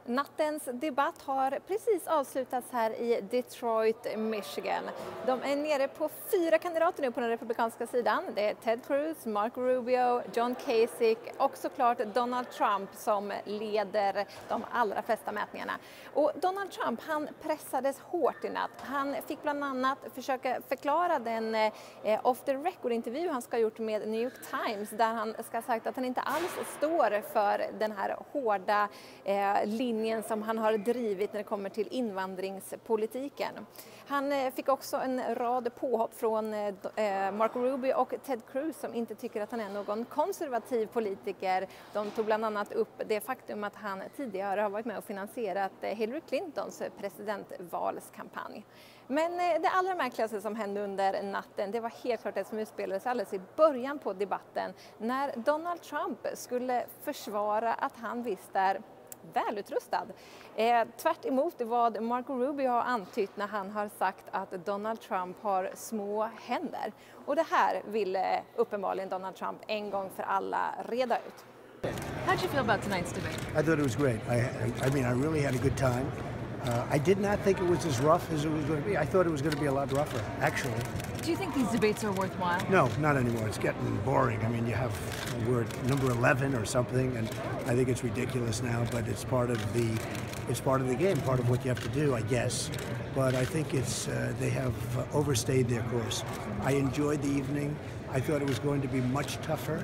Nattens debatt har precis avslutats här i Detroit, Michigan. De är nere på 4 kandidater nu på den republikanska sidan. Det är Ted Cruz, Marco Rubio, John Kasich och såklart Donald Trump som leder de allra flesta mätningarna. Och Donald Trump, han pressades hårt i natt. Han fick bland annat försöka förklara den off the record-intervju han ska ha gjort med New York Times där han ska ha sagt att han inte alls står för den här hårda linjen som han har drivit när det kommer till invandringspolitiken. Han fick också en rad påhopp från Marco Rubio och Ted Cruz som inte tycker att han är någon konservativ politiker. De tog bland annat upp det faktum att han tidigare har varit med och finansierat Hillary Clintons presidentvalskampanj. Men det allra märkligaste som hände under natten, det var helt klart det som utspelades alldeles i början på debatten när Donald Trump skulle försvara att han visst är välutrustad. Tvärt emot vad Marco Rubio har antytt när han har sagt att Donald Trump har små händer. Och det här ville uppenbarligen Donald Trump en gång för alla reda ut. How did you feel about tonight's debate? I thought it was great. I mean, I really had a good time. I did not think it was as rough as it was going to be. I thought it was going to be a lot rougher, actually. Do you think these debates are worthwhile? No, not anymore. It's getting boring. I mean, we're at number 11 or something, and I think it's ridiculous now. But it's part of the game, part of what you have to do, I guess. But I think they have overstayed their course. I enjoyed the evening. I thought it was going to be much tougher.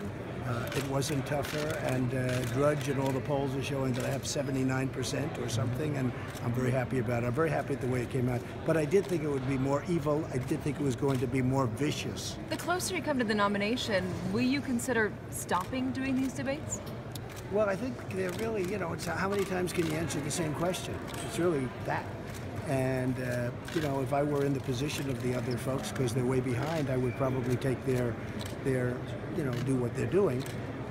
It wasn't tougher, and Drudge and all the polls are showing that I have 79% or something, and I'm very happy about it. I'm very happy with the way it came out. But I did think it would be more evil. I did think it was going to be more vicious. The closer you come to the nomination, will you consider stopping doing these debates? Well, I think they're really, it's how many times can you answer the same question? It's really that. And, if I were in the position of the other folks, because they're way behind, I would probably take their do what they're doing.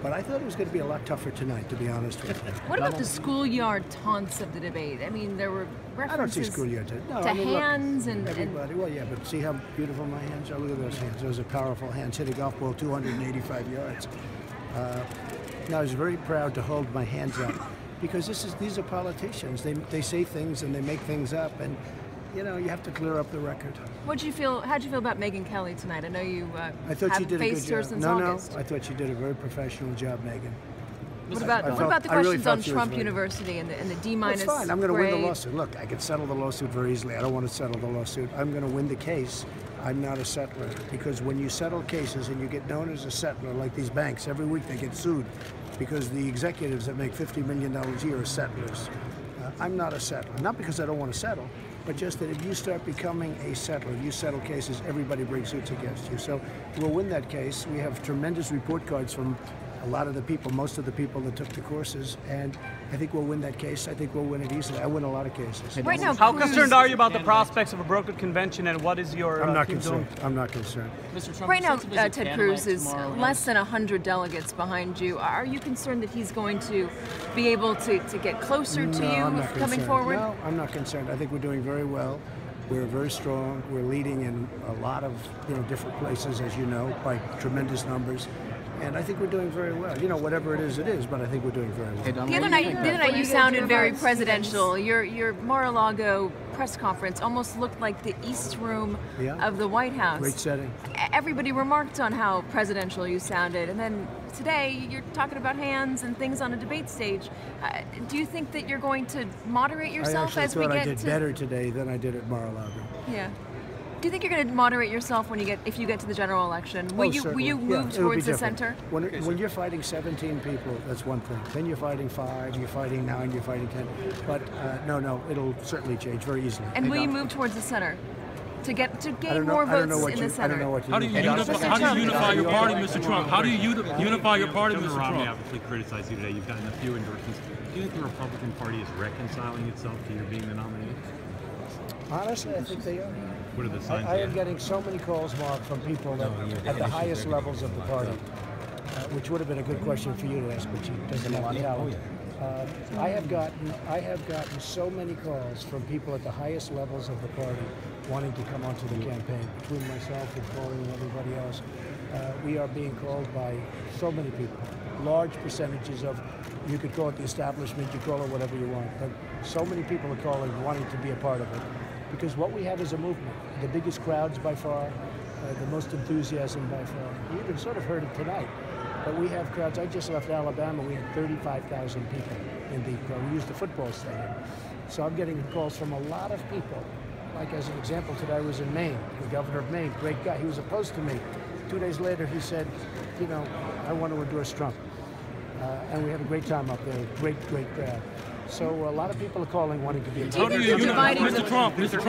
But I thought it was going to be a lot tougher tonight, to be honest with you. What about the schoolyard taunts of the debate? I mean, there were references I don't see schoolyard taunts. No, hands look, everybody. Well, yeah, but see how beautiful my hands are? Look at those hands. Those are powerful hands. Hit a golf ball 285 yards. Now, I was very proud to hold my hands up. Because these are politicians. They say things and they make things up, and you have to clear up the record. How'd you feel about Megyn Kelly tonight? I know you I thought she did a good faced her job. since No, August. I thought she did a very professional job, Megyn. What about the questions on Trump University and the D-? That's fine. I'm going to win the lawsuit. Look, I can settle the lawsuit very easily. I don't want to settle the lawsuit. I'm going to win the case. I'm not a settler, because when you settle cases and you get known as a settler, like these banks, every week they get sued because the executives that make $50 million a year are settlers. I'm not a settler, not because I don't want to settle, but just that if you start becoming a settler, if you settle cases, everybody brings suits against you. So we'll win that case. We have tremendous report cards from a lot of the people, most of the people that took the courses, and I think we'll win that case. I think we'll win it easily. I win a lot of cases. Right now, how concerned are you about the prospects of a brokered convention, and what is your I'm not concerned. I'm not concerned. Mr. Trump, right now, Ted Cruz is less than 100 delegates behind you. Are you concerned that he's going to be able to get closer to you coming forward? No, I'm not concerned. I think we're doing very well. We're very strong. We're leading in a lot of different places, as you know, by tremendous numbers. And I think we're doing very well. Whatever it is, but I think we're doing very well. The other night you sounded very presidential. Your Mar-a-Lago press conference almost looked like the East Room of the White House. Great setting. Everybody remarked on how presidential you sounded. And then today you're talking about hands and things on a debate stage. Do you think that you're going to moderate yourself as we get to... I actually thought I did better today than I did at Mar-a-Lago. Yeah. Do you think you're going to moderate yourself if you get to the general election? Will you move towards the center? When you're fighting 17 people, that's one thing. Then you're fighting 5, you're fighting 9, you're fighting 10. But no, it'll certainly change very easily. And will you move towards the center to gain more votes in the center? I don't know what you How do you unify your party, Mr. Trump? How do you unify your party, Mr. Trump? Romney obviously criticized you today. You've gotten a few endorsements. Do you think the Republican Party is reconciling itself to your being the nominee? Honestly, I think they are. What are the signs? I am getting so many calls, Mark, from people at the highest levels of the party, which would have been a good question for you to ask, but she doesn't have the talent. I have gotten so many calls from people at the highest levels of the party wanting to come onto the campaign. Between myself and Corey and everybody else, we are being called by so many people. large percentages of, you could call it the establishment, you call it whatever you want, but so many people are calling, wanting to be a part of it. Because what we have is a movement. The biggest crowds by far, the most enthusiasm by far. You even sort of heard it tonight. But we have crowds. I just left Alabama. We had 35,000 people in the crowd. We used the football stadium. So I'm getting calls from a lot of people. Like as an example, today I was in Maine. The governor of Maine, great guy. He was opposed to me. 2 days later, he said, you know, I want to endorse Trump. And we had a great time up there. Great crowd. So a lot of people are calling, wanting to be a part of it. How do you unify Mr. Trump?